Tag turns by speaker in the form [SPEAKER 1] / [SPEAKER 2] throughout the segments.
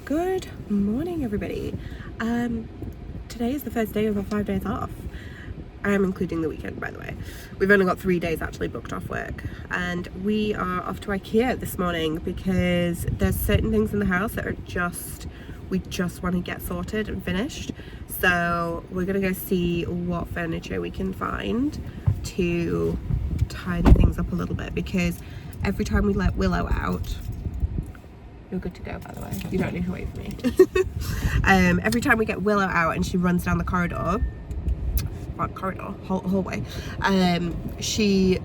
[SPEAKER 1] Good morning, everybody. Today is the first day of our 5 days off. I am including the weekend, by the way. We've only got 3 days actually booked off work, and we are off to IKEA this morning because there's certain things in the house that are we just want to get sorted and finished. So we're gonna go see what furniture we can find to tidy things up a little bit, because every time we let Willow out, you're good to go, by the way. You don't need to wait for me. Every time we get Willow out and she runs down the hallway, she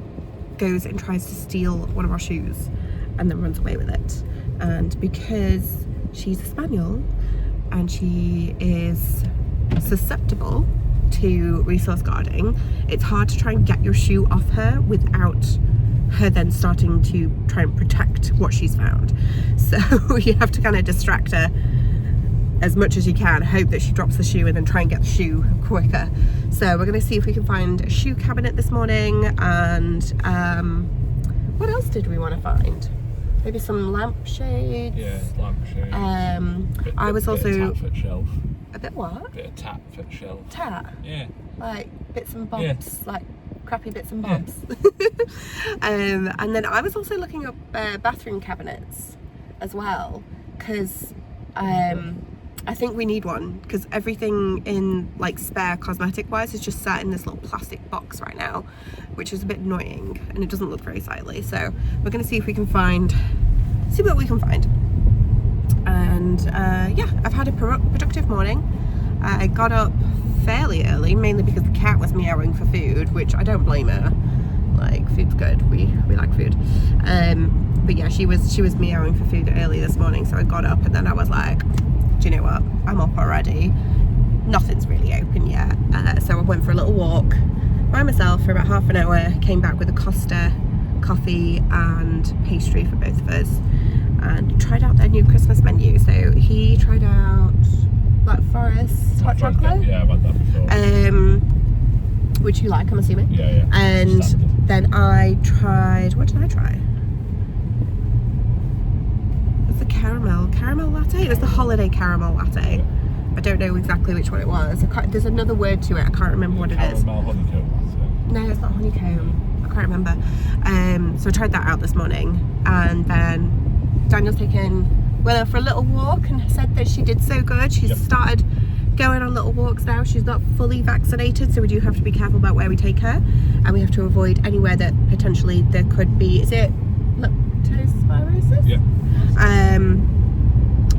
[SPEAKER 1] goes and tries to steal one of our shoes and then runs away with it. And because she's a spaniel and she is susceptible to resource guarding, it's hard to try and get your shoe off her without her then starting to try and protect what she's found. So you have to kind of distract her as much as you can, hope that she drops the shoe, and then try and get the shoe quicker. So we're going to see if we can find a shoe cabinet this morning. And what else did we want to find? Maybe some lampshades.
[SPEAKER 2] Yeah, lampshades.
[SPEAKER 1] I was also
[SPEAKER 2] bit of tap foot shelf.
[SPEAKER 1] A bit what?
[SPEAKER 2] Bit of tap foot shelf.
[SPEAKER 1] Tap?
[SPEAKER 2] Yeah.
[SPEAKER 1] Like bits and bobs,
[SPEAKER 2] Yeah.
[SPEAKER 1] like crappy bits and bobs. And then I was also looking up bathroom cabinets as well, because I think we need one, because everything in like spare cosmetic wise is just sat in this little plastic box right now, which is a bit annoying and it doesn't look very sightly. So we're going to see if we can see what we can find. And yeah, I've had a productive morning. I got up fairly early, mainly because the cat was meowing for food, which I don't blame her. Like, food's good, we like food. But yeah, she was meowing for food early this morning, so I got up and then I was like, do you know what, I'm up already, nothing's really open yet. So I went for a little walk by myself for about half an hour, came back with a Costa coffee and pastry for both of us, and tried out their new Christmas menu. So he tried out Black Forest hot chocolate.
[SPEAKER 2] Yeah, I've had that before.
[SPEAKER 1] Which you like, I'm assuming.
[SPEAKER 2] Yeah.
[SPEAKER 1] And
[SPEAKER 2] standard.
[SPEAKER 1] then I tried, what did I try? It was the caramel latte. It was the holiday caramel latte.
[SPEAKER 2] Yeah.
[SPEAKER 1] I don't know exactly which one it was. There's another word to it. I can't remember what it is.
[SPEAKER 2] Caramel honeycomb latte.
[SPEAKER 1] No, it's not honeycomb. I can't remember. So I tried that out this morning, and then Daniel's taken Willow for a little walk and said that she did so good. She's started going on little walks now. She's not fully vaccinated, so we do have to be careful about where we take her, and we have to avoid anywhere that potentially there could be, is it leptospirosis?
[SPEAKER 2] Yeah.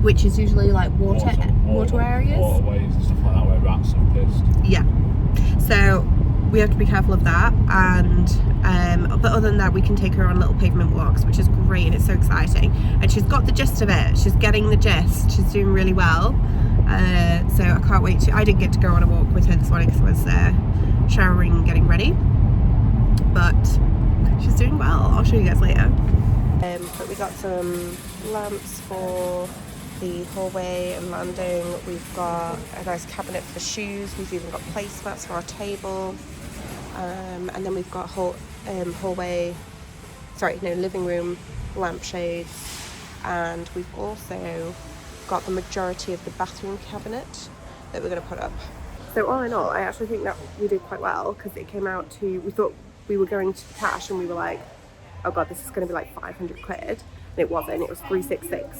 [SPEAKER 1] Which is usually like water areas.
[SPEAKER 2] Waterways and stuff like that where rats have pissed.
[SPEAKER 1] Yeah. So we have to be careful of that, and but other than that, we can take her on little pavement walks, which is great, and it's so exciting. And she's got the gist of it. She's getting the gist. She's doing really well. So I can't wait I didn't get to go on a walk with her this morning because I was showering and getting ready. But she's doing well. I'll show you guys later. But we got some lamps for the hallway and landing. We've got a nice cabinet for the shoes. We've even got placemats for our table. And then we've got living room lampshades. And we've also got the majority of the bathroom cabinet that we're going to put up. So all in all, I actually think that we did quite well, because it came out to, we thought we were going to cash and we were like, oh god, this is going to be like 500 quid. And it wasn't, it was 366.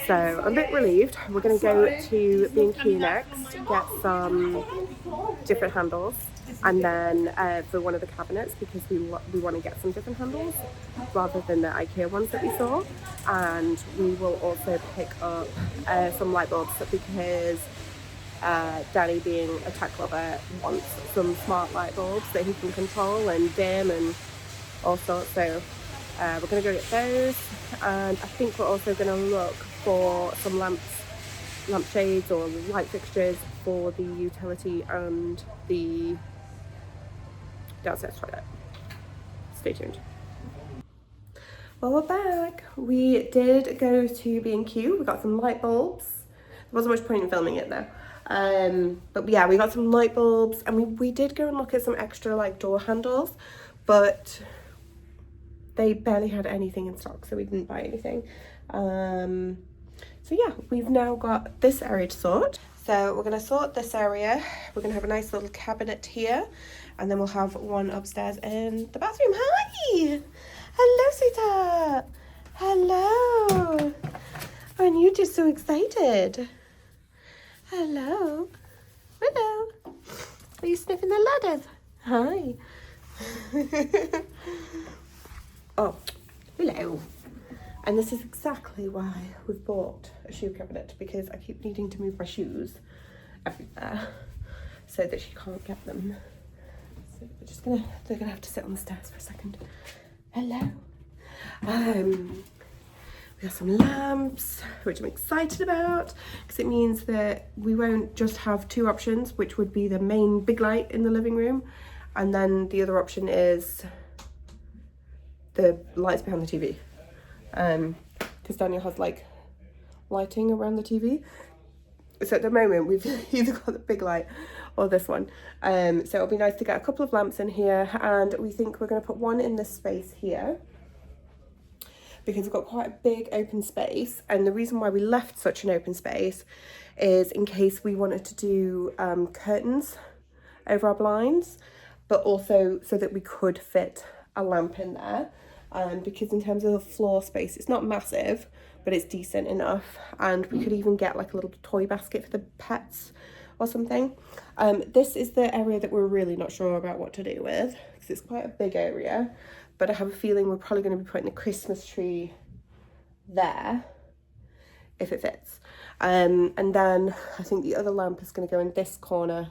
[SPEAKER 1] So I'm a bit relieved. We're going to go to B&Q next, get some different handles, and then for one of the cabinets, because we want to get some different handles rather than the IKEA ones that we saw. And we will also pick up some light bulbs, because Danny, being a tech lover, wants some smart light bulbs that he can control and dim and all sorts. So we're going to go get those, and I think we're also going to look for some lampshades or light fixtures for the utility and the downstairs toilet. Stay tuned. Well, we're back. We did go to B&Q. We got some light bulbs. There wasn't much point in filming it though. But yeah, we got some light bulbs, and we did go and look at some extra like door handles, but they barely had anything in stock, so we didn't buy anything. So yeah, we've now got this area to sort. So we're going to sort this area. We're going to have a nice little cabinet here, and then we'll have one upstairs in the bathroom. Hi! Hello, sweetheart! Hello! Aren't you just so excited? Hello. Hello. Are you sniffing the ladders? Hi. Oh, hello. And this is exactly why we've bought a shoe cabinet, because I keep needing to move my shoes everywhere so that she can't get them. So they're gonna have to sit on the stairs for a second. Hello. We got some lamps, which I'm excited about, because it means that we won't just have two options, which would be the main big light in the living room, and then the other option is the lights behind the TV. Because Daniel has like lighting around the TV. So at the moment we've either got the big light or this one. So it'll be nice to get a couple of lamps in here, and we think we're going to put one in this space here, because we've got quite a big open space, and the reason why we left such an open space is in case we wanted to do curtains over our blinds, but also so that we could fit a lamp in there, because in terms of the floor space it's not massive, but it's decent enough, and we could even get like a little toy basket for the pets or something. This is the area that we're really not sure about what to do with, because it's quite a big area, but I have a feeling we're probably going to be putting the Christmas tree there if it fits. And then I think the other lamp is going to go in this corner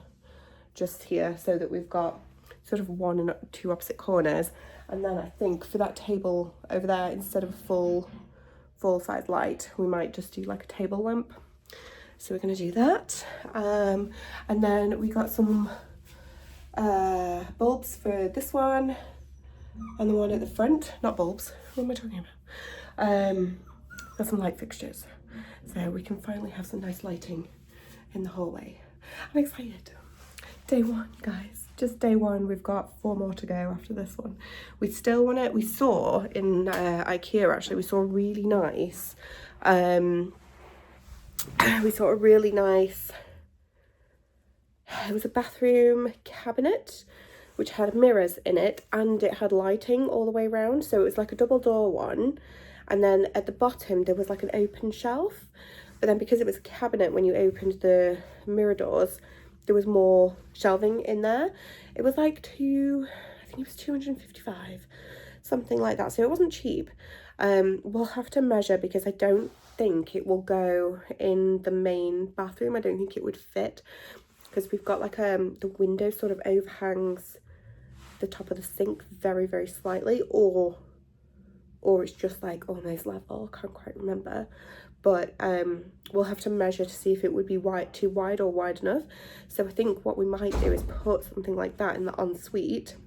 [SPEAKER 1] just here, so that we've got sort of one and two opposite corners. And then I think for that table over there, instead of a full size light, we might just do like a table lamp. So we're going to do that. And then we got some bulbs for this one and the one at the front. Not bulbs, what am I talking about? Got some light fixtures, so we can finally have some nice lighting in the hallway. I'm excited. Day one, guys, just day one. We've got 4 more to go after this one. We still want it. We saw in IKEA, actually, we saw a really nice it was a bathroom cabinet which had mirrors in it, and it had lighting all the way around. So it was like a double door one, and then at the bottom there was like an open shelf, but then because it was a cabinet, when you opened the mirror doors there was more shelving in there. It was like I think it was 255, something like that, so it wasn't cheap. We'll have to measure, because I don't think it will go in the main bathroom. I don't think it would fit, because we've got like the window sort of overhangs the top of the sink very, very slightly, or it's just like almost level. Can't quite remember, but we'll have to measure to see if it would be too wide or wide enough. So I think what we might do is put something like that in the ensuite,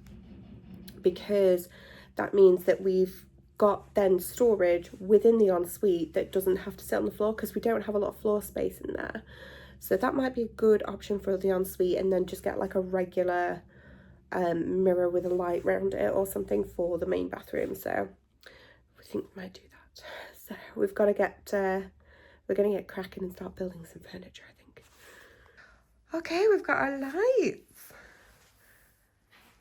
[SPEAKER 1] because that means that we've got then storage within the ensuite that doesn't have to sit on the floor, because we don't have a lot of floor space in there. So that might be a good option for the ensuite, and then just get like a regular mirror with a light around it or something for the main bathroom. So we think we might do that. So we've got to get we're going to get cracking and start building some furniture, I think. Okay, we've got our lights.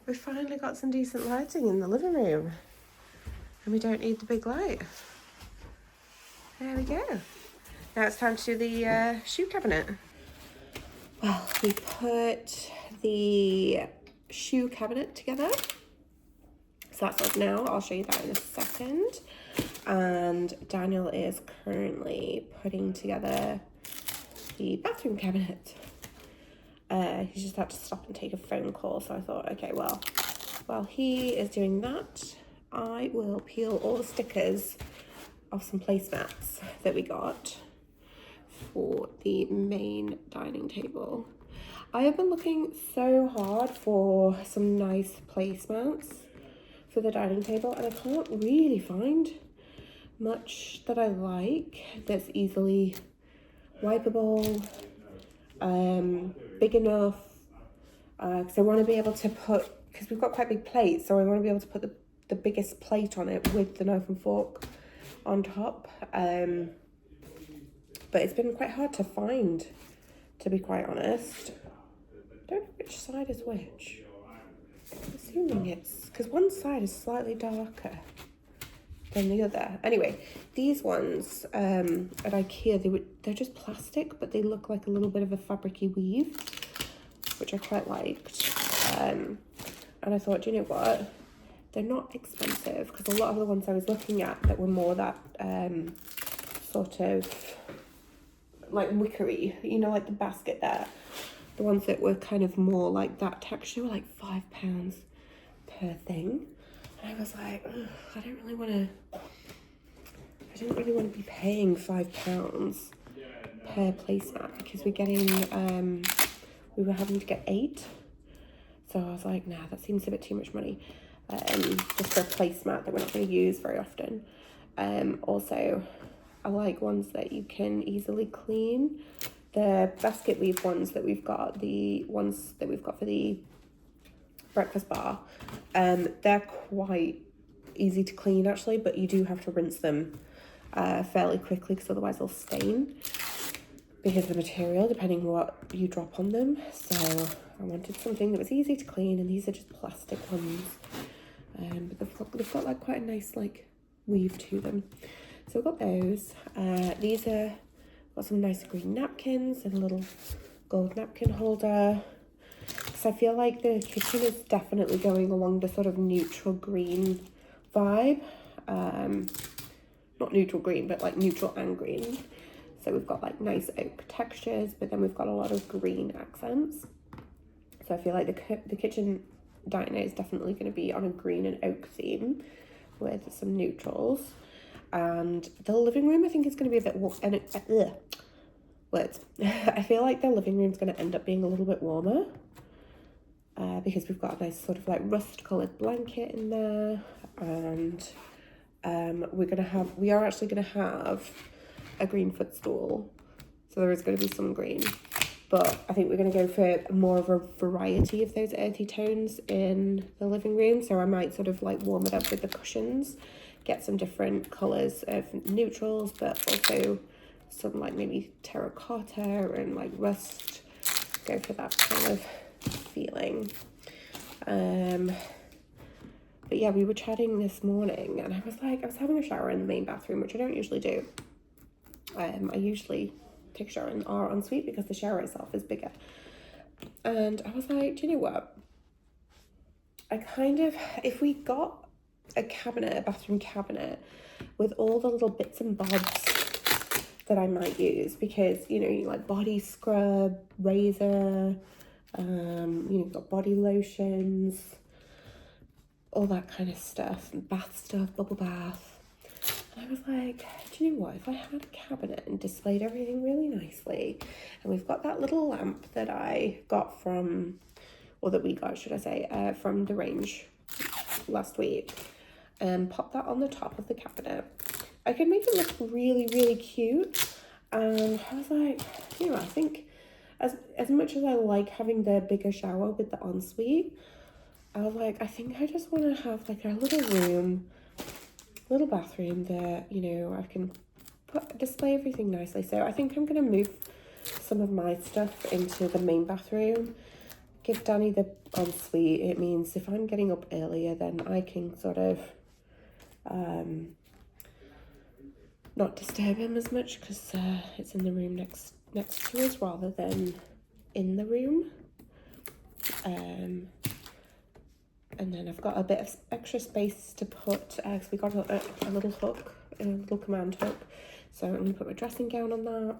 [SPEAKER 1] We've finally got some decent lighting in the living room, and we don't need the big light. There we go. Now it's time to do the shoe cabinet. Well, we put the shoe cabinet together, so that's up now. I'll show you that in a second. And Daniel is currently putting together the bathroom cabinet. He just had to stop and take a phone call, so I thought, okay, well, while he is doing that, I will peel all the stickers off some placemats that we got for the main dining table. I have been looking so hard for some nice placemats for the dining table, and I can't really find much that I like that's easily wipeable, big enough, because I want to be able to put, because we've got quite big plates, so I want to be able to put the biggest plate on it with the knife and fork on top. but it's been quite hard to find, to be quite honest. I don't know which side is which. I'm assuming it's, because one side is slightly darker than the other. Anyway, these ones at IKEA, they're just plastic, but they look like a little bit of a fabricy weave, which I quite liked. And I thought, you know what? They're not expensive, because a lot of the ones I was looking at that were more that sort of like wickery, you know, like the basket there. The ones that were kind of more like that texture were like £5 per thing. And I was like, I didn't really want to be paying £5 per placemat, because we're getting, we were having to get 8. So I was like, nah, that seems a bit too much money. Just for a placemat that we're not going to use very often. Also, I like ones that you can easily clean. The basket weave ones that we've got, the ones that we've got for the breakfast bar, they're quite easy to clean actually, but you do have to rinse them fairly quickly, because otherwise they'll stain because of the material, depending what you drop on them. So I wanted something that was easy to clean, and these are just plastic ones. But they've got like quite a nice like weave to them. So we've got those. These are, got some nice green napkins and a little gold napkin holder. Because I feel like the kitchen is definitely going along the sort of neutral green vibe. Not neutral green, but like neutral and green. So we've got like nice oak textures, but then we've got a lot of green accents. So I feel like the kitchen diner is definitely going to be on a green and oak theme with some neutrals. And the living room, I think, is going to be a bit warm. And I feel like the living room is going to end up being a little bit warmer, because we've got a nice sort of like rust coloured blanket in there. And we are actually going to have a green footstool. So there is going to be some green. But I think we're going to go for more of a variety of those earthy tones in the living room. So I might sort of like warm it up with the cushions, get some different colours of neutrals, but also some like maybe terracotta and like rust. Go for that kind of feeling. But yeah, we were chatting this morning, and I was having a shower in the main bathroom, which I don't usually do. I usually take a shower in our ensuite because the shower itself is bigger. And I was like, do you know what? If we got a bathroom cabinet with all the little bits and bobs that I might use, because, you know, you like body scrub, razor, you've got body lotions, all that kind of stuff, bath stuff, bubble bath. And I was like, do you know what? If I had a cabinet and displayed everything really nicely, and we've got that little lamp that I got from, or that we got, should I say, from the range last week, and pop that on the top of the cabinet, I could make it look really, really cute. And I was like, you know, I think as much as I like having the bigger shower with the ensuite, I was like, I think I just want to have like a little bathroom that, you know, I can display everything nicely. So I think I'm going to move some of my stuff into the main bathroom, give Danny the ensuite. It means if I'm getting up earlier, then I can sort of not disturb him as much, because it's in the room next to us rather than in the room. And then I've got a bit of extra space to put, because we got a little hook, a little command hook. So I'm going to put my dressing gown on that.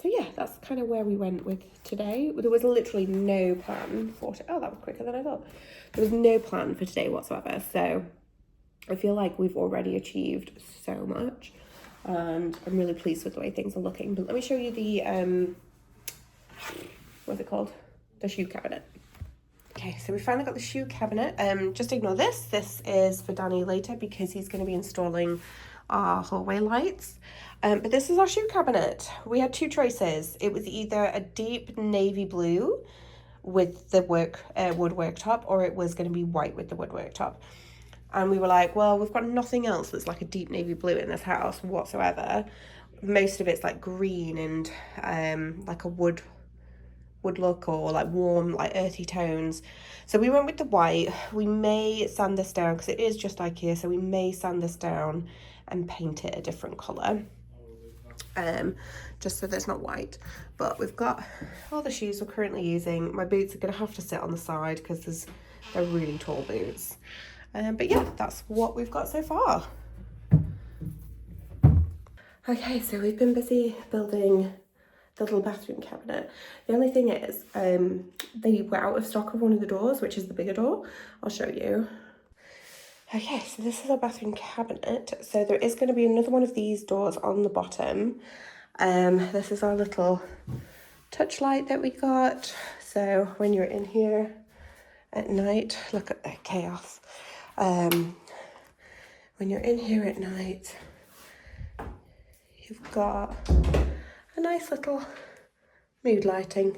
[SPEAKER 1] So yeah, that's kind of where we went with today. There was literally no plan for it. Oh, that was quicker than I thought. There was no plan for today whatsoever. So I feel like we've already achieved so much, and I'm really pleased with the way things are looking. But let me show you the, what's it called? The shoe cabinet. Okay, so we finally got the shoe cabinet. Just ignore this. This is for Danny later, because he's going to be installing our hallway lights. But this is our shoe cabinet. We had two choices. It was either a deep navy blue with the wood worktop, or it was going to be white with the wood worktop. And we were like, well, we've got nothing else that's like a deep navy blue in this house whatsoever. most of it's like green and like a wood look, or like warm, like earthy tones. So we went with the white. We may sand this down because it is just IKEA, so we may sand this down and paint it a different colour, just so that it's not white. But we've got all the shoes we're currently using. My boots are gonna have to sit on the side because they're really tall boots. But yeah, that's what we've got so far. Okay, so we've been busy building the little bathroom cabinet. The only thing is, they were out of stock of one of the doors, which is the bigger door. I'll show you. Okay, so this is our bathroom cabinet. So there is going to be another one of these doors on the bottom. This is our little touch light that we got. So when you're in here at night, look at the chaos. When you're in here at night, you've got a nice little mood lighting.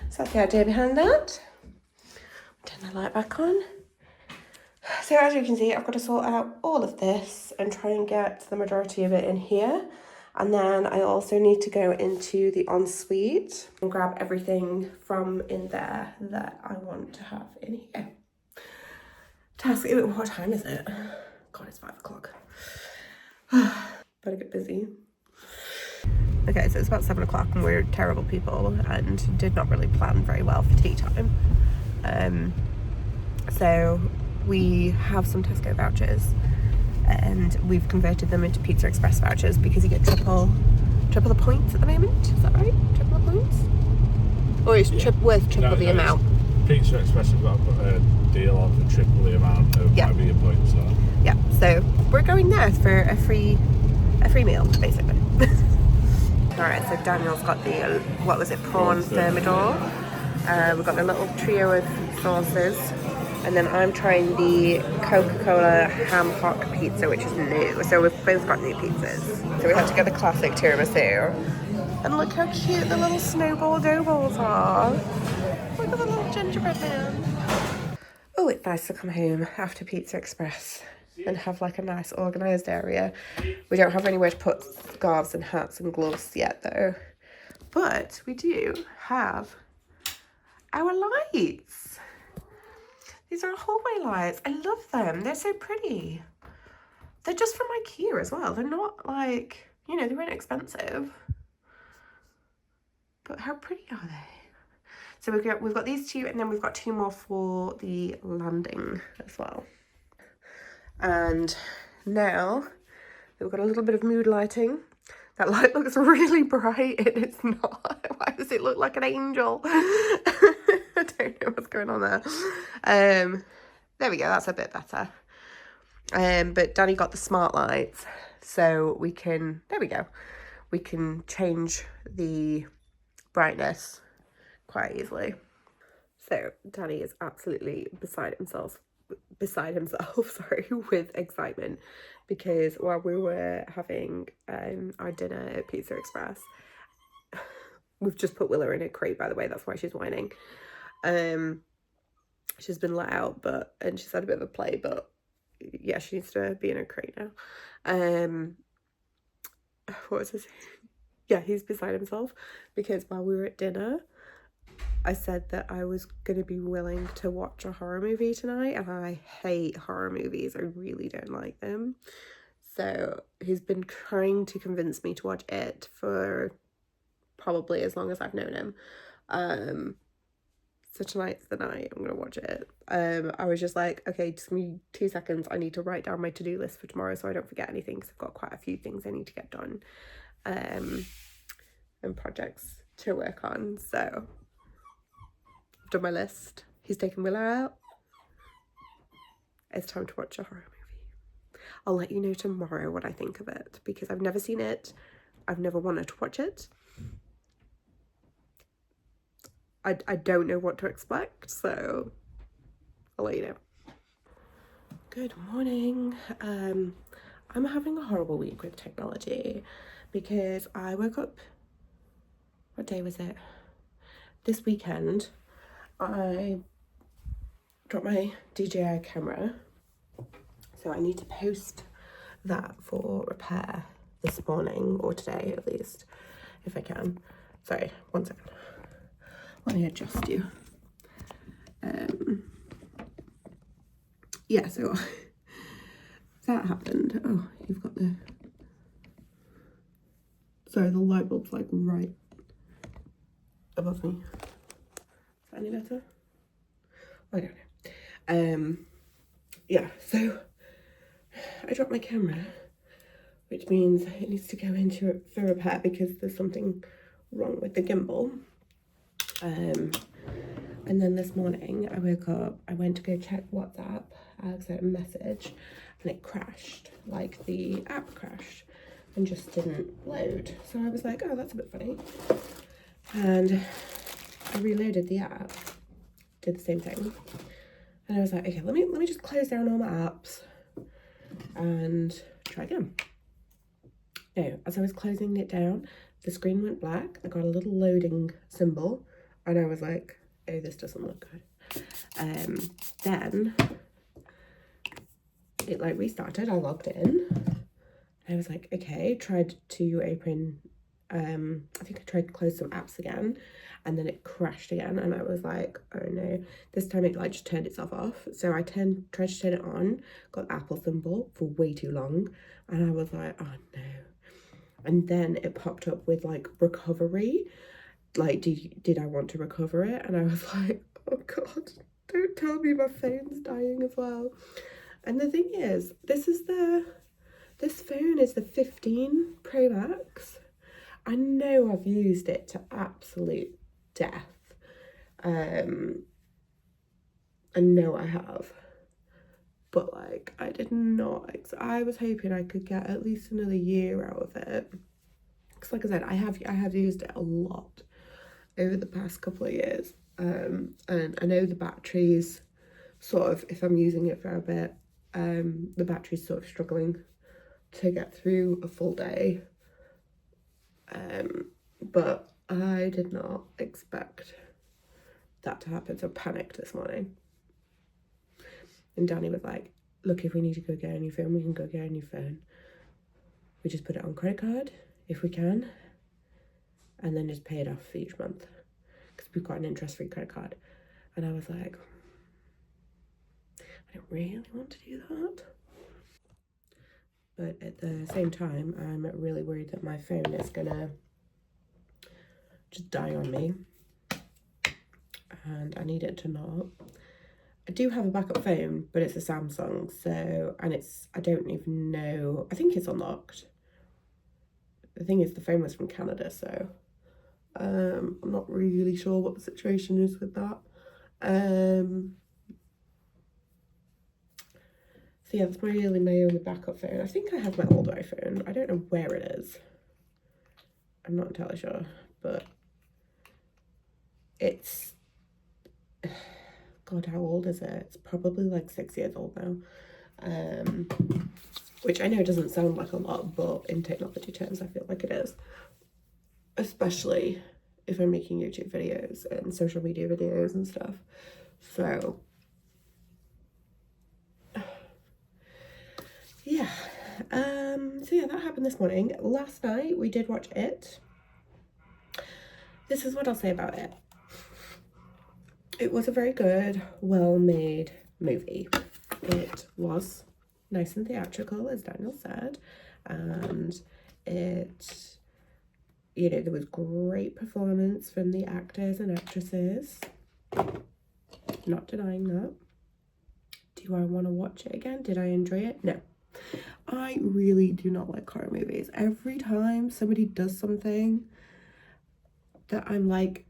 [SPEAKER 1] So that's the idea behind that. Turn the light back on. So as you can see, I've got to sort out all of this and try and get the majority of it in here. And then I also need to go into the ensuite and grab everything from in there that I want to have in here. What time is it? God, it's 5 o'clock. Better get busy. Okay, so it's about 7 o'clock and we're terrible people and did not really plan very well for tea time. So we have some Tesco vouchers and we've converted them into Pizza Express vouchers because you get triple the points at the moment. Is that right? Triple the points? Or it's worth triple the amount?
[SPEAKER 2] Pizza Express have got to put a deal on for triple the amount of whatever your points are.
[SPEAKER 1] Yeah, so we're going there for a free meal, basically. Alright, so Daniel's got the, what was it, prawn thermidor. We've got the little trio of sauces. And then I'm trying the Coca-Cola ham hock pizza, which is new. So we've both got new pizzas. So we had to get the classic tiramisu. And look how cute the little snowball dough balls are. Look at the little gingerbread man. Oh, it's nice to come home after Pizza Express and have like a nice organised area. We don't have anywhere to put scarves and hats and gloves yet though. But we do have our lights. These are hallway lights. I love them. They're so pretty. They're just from IKEA as well. They're not like, you know, they weren't expensive. But how pretty are they? So we've got these two, and then we've got two more for the landing as well. And now we've got a little bit of mood lighting. That light looks really bright and it's not. Why does it look like an angel? I don't know what's going on there. There we go, that's a bit better. But Danny got the smart lights, so we can, there we go. We can change the brightness quite easily. So Danny is absolutely beside himself, sorry, with excitement, because while we were having our dinner at Pizza Express, we've just put Willow in a crate, by the way, that's why she's whining. She's been let out, and she's had a bit of a play, but yeah, she needs to be in a crate now. What was I saying? Yeah, he's beside himself because while we were at dinner, I said that I was going to be willing to watch a horror movie tonight, and I hate horror movies. I really don't like them. So he's been trying to convince me to watch it for probably as long as I've known him. So tonight's the night I'm going to watch it. I was just like, okay, just give me 2 seconds. I need to write down my to-do list for tomorrow so I don't forget anything, because I've got quite a few things I need to get done. And projects to work on. So I've done my list. He's taken Willow out. It's time to watch a horror movie. I'll let you know tomorrow what I think of it, because I've never seen it. I've never wanted to watch it. I don't know what to expect, so I'll let you know. Good morning. I'm having a horrible week with technology because I woke up, what day was it? This weekend, I dropped my DJI camera, so I need to post that for repair this morning, or today at least, if I can. Sorry, one second. Let me adjust you. Yeah, so that happened. Oh, you've got the... Sorry, the light bulb's like right above me. Is that any better? I don't know. Yeah, so I dropped my camera, which means it needs to go into for repair because there's something wrong with the gimbal. And then this morning I woke up, I went to go check WhatsApp, Alex sent a message, and it crashed, like the app crashed and just didn't load. So I was like, oh, that's a bit funny. And I reloaded the app, did the same thing. And I was like, okay, let me just close down all my apps and try again. No, as I was closing it down, the screen went black. I got a little loading symbol, and I was like, oh, this doesn't look good. Then it like restarted. I logged in. I was like, okay, tried to open, I think I tried to close some apps again, and then it crashed again, and I was like, oh no. This time it like just turned itself off. So I tried to turn it on, got the Apple symbol for way too long, and I was like, oh no. And then it popped up with like recovery, like did I want to recover it? And I was like, oh god, don't tell me my phone's dying as well. And the thing is, this phone is the 15 Pro Max. I know I've used it to absolute death. I know I have. But like, I did not, I was hoping I could get at least another year out of it. Because like I said, I have used it a lot over the past couple of years. And I know the battery's sort of, if I'm using it for a bit, the battery's sort of struggling to get through a full day. But I did not expect that to happen, so I panicked this morning. And Danny was like, look, if we need to go get a new phone, we can go get a new phone. We just put it on credit card, if we can, and then just pay it off for each month, because we've got an interest-free credit card. And I was like, I don't really want to do that. But at the same time, I'm really worried that my phone is gonna just die on me. And I need it to not. I do have a backup phone, but it's a Samsung, so, and I don't even know, I think it's unlocked. The thing is, the phone was from Canada, so I'm not really sure what the situation is with that. So yeah, that's my only backup phone. I think I have my old iPhone. I don't know where it is. I'm not entirely sure, but it's, God, how old is it? It's probably like 6 years old now. Which I know doesn't sound like a lot, but in technology terms, I feel like it is. Especially if I'm making YouTube videos and social media videos and stuff. So yeah. So yeah, that happened this morning. Last night we did watch It. This is what I'll say about it. It was a very good, well-made movie. It was nice and theatrical, as Daniel said, and it, you know, there was great performance from the actors and actresses. Not denying that. Do I want to watch it again? Did I enjoy it? No. I really do not like horror movies. Every time somebody does something that I'm like,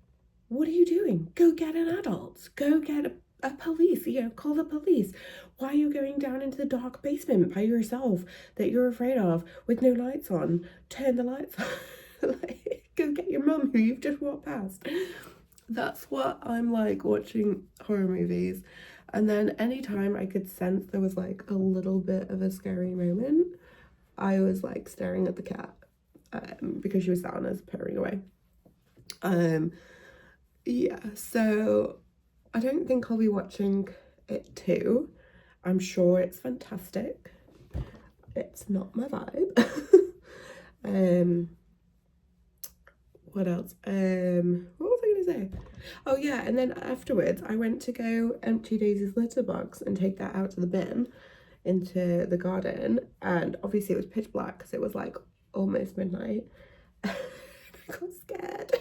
[SPEAKER 1] what are you doing? Go get an adult. Go get a police, you know, call the police. Why are you going down into the dark basement by yourself that you're afraid of with no lights on? Turn the lights on. Like, go get your mum who you've just walked past. That's what I'm like watching horror movies. And then anytime I could sense there was like a little bit of a scary moment, I was like staring at the cat because she was down as purring away. Yeah, so I don't think I'll be watching it too. I'm sure it's fantastic. It's not my vibe. What else? What was I gonna say? Oh yeah, and then afterwards I went to go empty Daisy's litter box and take that out to the bin into the garden, and obviously it was pitch black because it was like almost midnight. I got scared.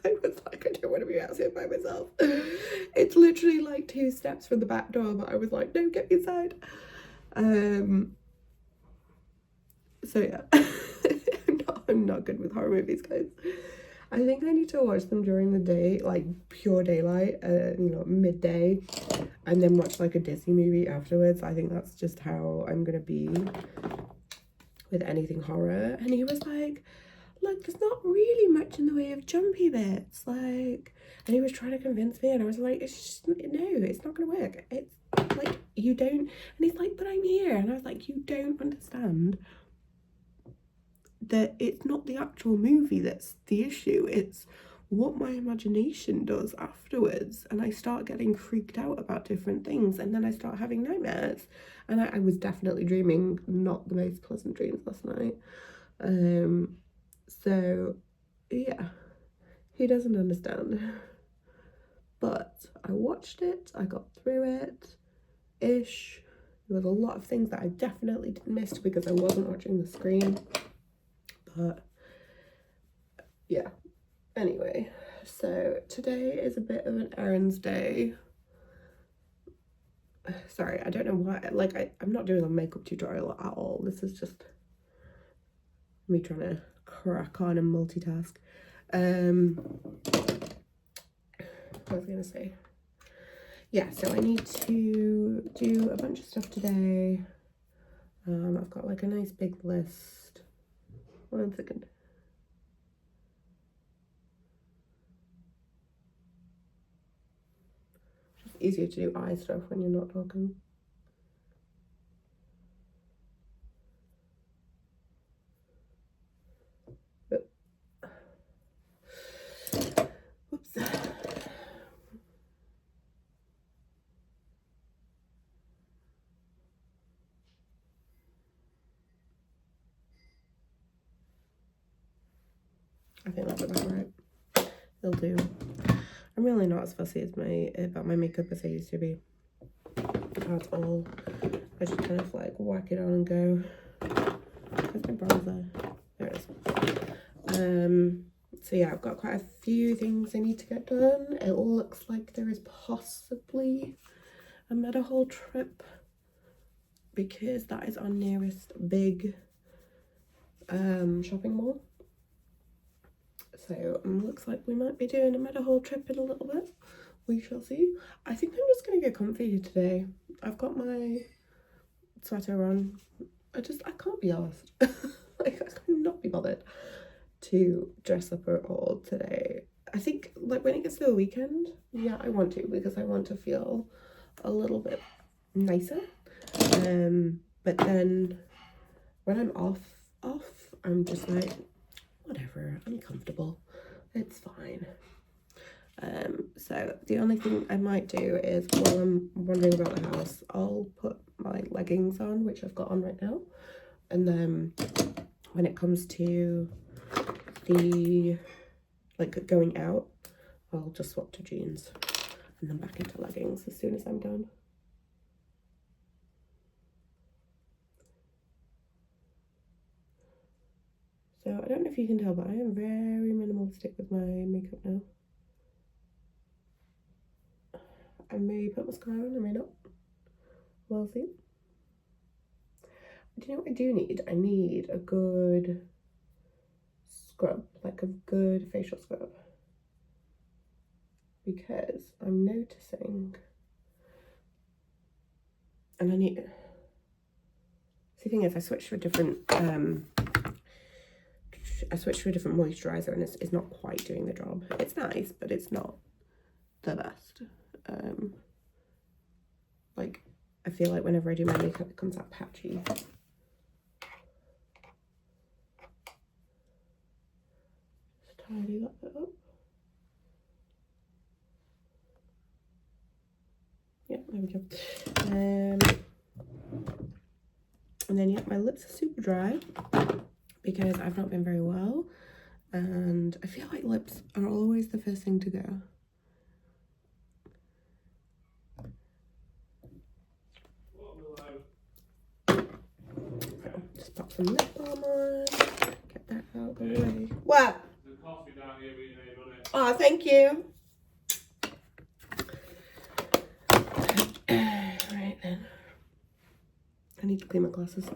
[SPEAKER 1] I was like, I don't want to be out here by myself. It's literally like 2 steps from the back door, but I was like, no, get me inside. So yeah, I'm not good with horror movies, guys. I think I need to watch them during the day, like pure daylight, you know, midday, and then watch like a Disney movie afterwards. I think that's just how I'm gonna be with anything horror. And he was like, look, there's not really much in the way of jumpy bits, like, and he was trying to convince me, and I was like, it's just, no, it's not gonna work. It's like, you don't, and he's like, but I'm here, and I was like, you don't understand that it's not the actual movie that's the issue, it's what my imagination does afterwards, and I start getting freaked out about different things, and then I start having nightmares, and I was definitely dreaming not the most pleasant dreams last night. So yeah, he doesn't understand, but I watched it, I got through it ish. There was a lot of things that I definitely missed because I wasn't watching the screen, but yeah. Anyway, so today is a bit of an errands day. Sorry, I don't know why, like, I'm not doing a makeup tutorial at all. This is just me trying to crack on and multitask. What was I gonna say? Yeah, so I need to do a bunch of stuff today. I've got like a nice big list. 1 second. It's easier to do eye stuff when you're not talking. But, whoops. I think that's about right. It'll do. I'm really not as fussy as about my makeup as I used to be. At all. I just kind of like whack it on and go. Where's my bronzer? There it is. So yeah, I've got quite a few things I need to get done. It looks like there is possibly a Meadowhall trip because that is our nearest big shopping mall. So looks like we might be doing a Meadowhall trip in a little bit. We shall see. I think I'm just gonna get comfy today. I've got my sweater on. I can't be asked. Like, I cannot be bothered to dress up at all today. I think like when it gets to the weekend, yeah, I want to, because I want to feel a little bit nicer. But then when I'm off, I'm just like, whatever, I'm comfortable, it's fine. So the only thing I might do is, while I'm wandering about the house, I'll put my leggings on, which I've got on right now, and then when it comes to the like going out, I'll just swap to jeans and then back into leggings as soon as I'm done. So I don't know if you can tell, but I am very minimalistic with my makeup now. I may put mascara on, I may not. We'll see. Do you know what I do need? I need a good scrub, like a good facial scrub. Because I'm noticing, and I need, see, the thing is, I switched to a different moisturizer, and it's not quite doing the job. It's nice, but it's not the best. Like, I feel like whenever I do my makeup, it comes out patchy. Just tidy that bit up. Yeah, there we go. And then yeah, my lips are super dry, because I've not been very well, and I feel like lips are always the first thing to go. Just pop some lip balm on, get that out of the way. What?
[SPEAKER 2] The coffee down here with your name on it.
[SPEAKER 1] Oh, thank you. Right then. I need to clean my glasses.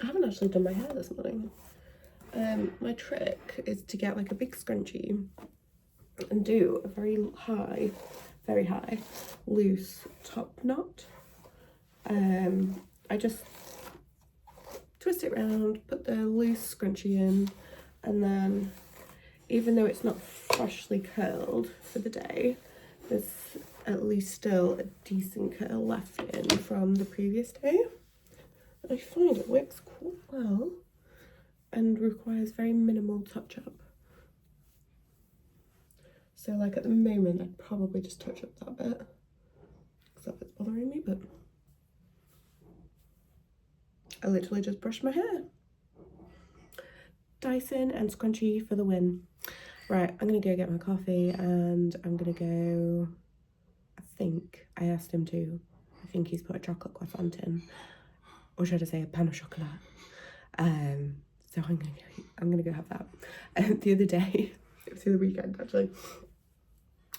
[SPEAKER 1] I haven't actually done my hair this morning. My trick is to get like a big scrunchie and do a very high, loose top knot. I just twist it around, put the loose scrunchie in, and then even though it's not freshly curled for the day, there's at least still a decent curl left in from the previous day. I find it works quite well and requires very minimal touch up. So like at the moment I'd probably just touch up that bit because it's bothering me, but I literally just brushed my hair. Dyson and scrunchie for the win. Right, I'm gonna go get my coffee and I'm gonna go, I think I asked him to, I think he's put a chocolate croissant in, or should I say a pain au chocolat. So I'm gonna go have that. The other day, it was the weekend actually,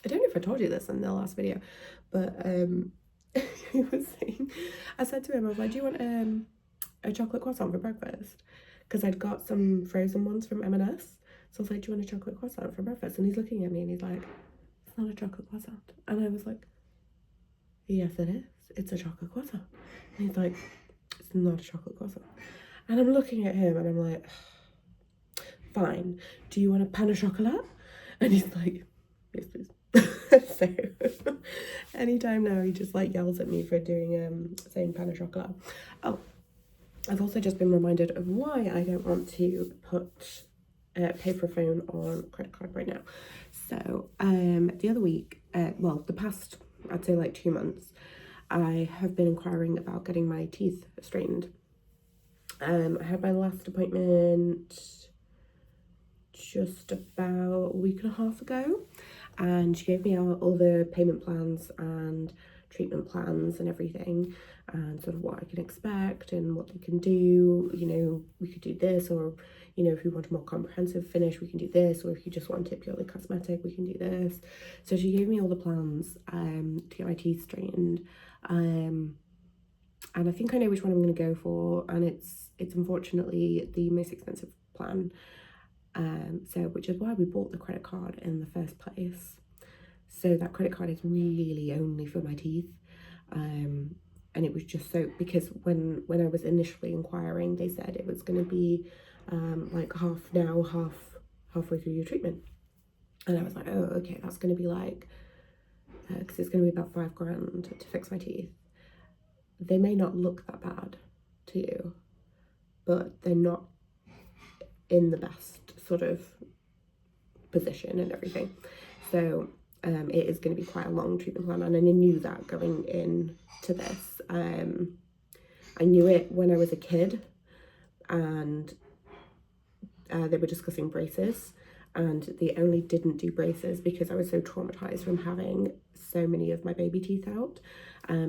[SPEAKER 1] I don't know if I told you this in the last video, but he was saying, I said to him, I was like, do you want a chocolate croissant for breakfast? Because I'd got some frozen ones from M&S. So I was like, do you want a chocolate croissant for breakfast? And he's looking at me and he's like, it's not a chocolate croissant. And I was like, yes it is, it's a chocolate croissant. And he's like, it's not a chocolate croissant. And I'm looking at him and I'm like, fine, do you want a pain au chocolat? And he's like, yes please. So anytime now he just like yells at me for doing saying pain au chocolat. Oh, I've also just been reminded of why I don't want to put pay for a phone on credit card right now. So the other week, well the past I'd say like 2 months, I have been inquiring about getting my teeth straightened. I had my last appointment just about a week and a half ago, and she gave me out all the payment plans and treatment plans and everything, and sort of what I can expect and what they can do. You know, we could do this, or you know, if we want a more comprehensive finish we can do this, or if you just want it purely cosmetic we can do this. So she gave me all the plans to get my teeth straightened, and I think I know which one I'm going to go for, and it's unfortunately the most expensive plan. So which is why we bought the credit card in the first place. So that credit card is really only for my teeth. And it was just so, because when I was initially inquiring, they said it was going to be like half now, halfway through your treatment. And I was like, oh, okay, that's going to be like, because it's going to be about £5 to fix my teeth. They may not look that bad to you, but they're not in the best sort of position and everything. So it is going to be quite a long treatment plan, and I knew that going into this. I knew it when I was a kid, and they were discussing braces, and they only didn't do braces because I was so traumatized from having so many of my baby teeth out,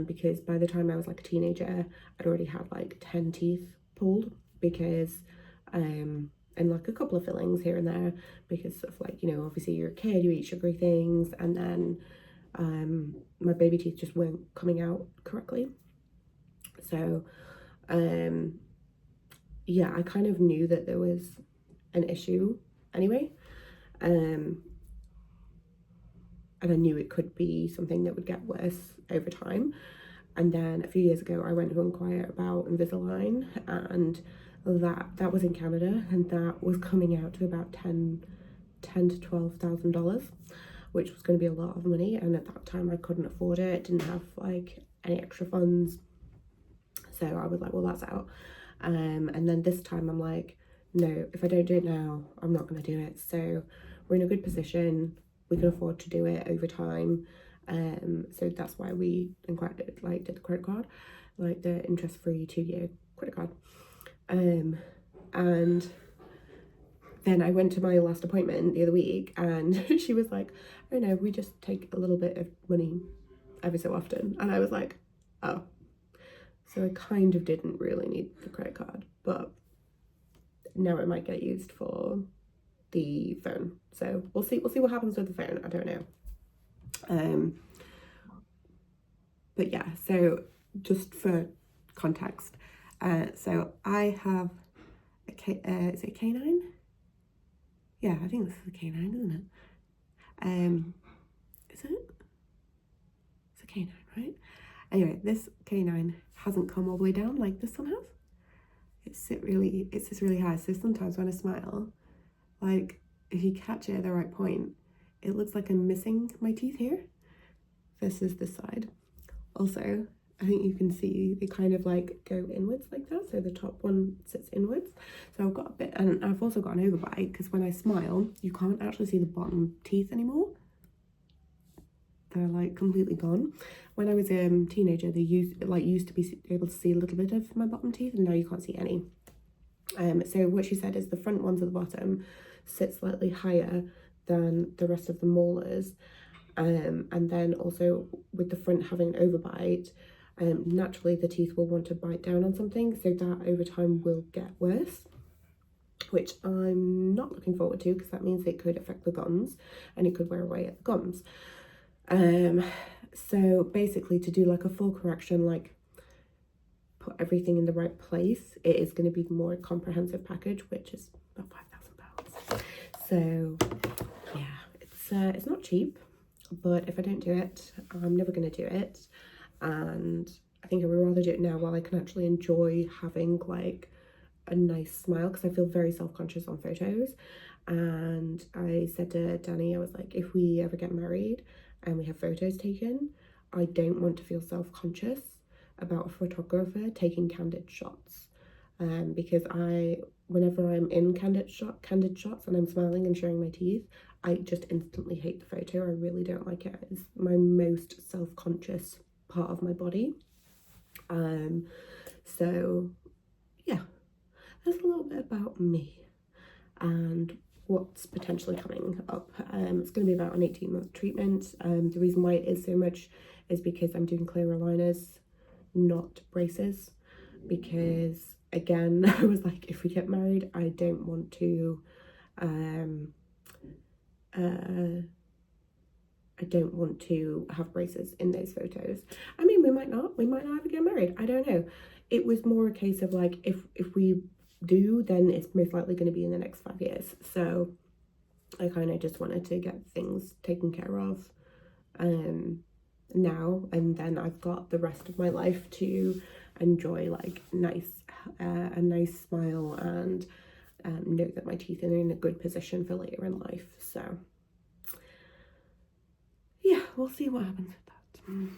[SPEAKER 1] because by the time I was like a teenager I'd already had like 10 teeth pulled, because and like a couple of fillings here and there, because of like, you know, obviously you're a kid, you eat sugary things, and then my baby teeth just weren't coming out correctly. So yeah, I kind of knew that there was an issue anyway, and I knew it could be something that would get worse over time. And then a few years ago I went to inquire about Invisalign, and that was in Canada, and that was coming out to about $10,000 to $12,000, which was going to be a lot of money, and at that time I couldn't afford it, didn't have like any extra funds. So I was like, well, that's out. And then this time I'm like, no, if I don't do it now I'm not going to do it. So we're in a good position, we can afford to do it over time. So that's why we inquired, like did the credit card. like the interest-free 2-year credit card. And then I went to my last appointment the other week, and she was like, oh no, we just take a little bit of money every so often. And I was like, oh, so I kind of didn't really need the credit card, but now it might get used for the phone. So we'll see what happens with the phone. I don't know. But yeah, so just for context, so I have is it a K9? Yeah, I think this is a K9, isn't it? Is it? It's a K9, right? Anyway, this K9 hasn't come all the way down like this one has. It sits really high. So sometimes when I smile, like if you catch it at the right point, it looks like I'm missing my teeth here. This is this side. Also, I think you can see they kind of like go inwards like that. So the top one sits inwards. So I've got a bit, and I've also got an overbite because when I smile, you can't actually see the bottom teeth anymore. They're like completely gone. When I was a teenager, they used to be able to see a little bit of my bottom teeth, and now you can't see any. So what she said is the front ones at the bottom sit slightly higher than the rest of the molars, and then also with the front having an overbite, naturally the teeth will want to bite down on something, so that over time will get worse, which I'm not looking forward to, because that means it could affect the gums and it could wear away at the gums. So basically, to do like a full correction, like put everything in the right place, it is going to be the more comprehensive package, which is about £5,000. So yeah, it's not cheap, but if I don't do it, I'm never going to do it. And I think I would rather do it now while I can actually enjoy having like a nice smile, because I feel very self-conscious on photos. And I said to Danny, I was like, if we ever get married and we have photos taken, I don't want to feel self-conscious about a photographer taking candid shots, because whenever I'm in candid shots and I'm smiling and showing my teeth, I just instantly hate the photo. I really don't like it. It's my most self-conscious part of my body. So yeah, that's a little bit about me and what's potentially coming up. It's going to be about an 18-month treatment. The reason why it is so much is because I'm doing clear aligners, not braces, because again, I was like, if we get married, I don't want to have braces in those photos. I mean, we might not ever get married, I don't know. It was more a case of like, if we do, then it's most likely going to be in the next 5 years. So I kind of just wanted to get things taken care of now, and then I've got the rest of my life to enjoy like a nice smile, and know that my teeth are in a good position for later in life. So yeah, we'll see what happens with that.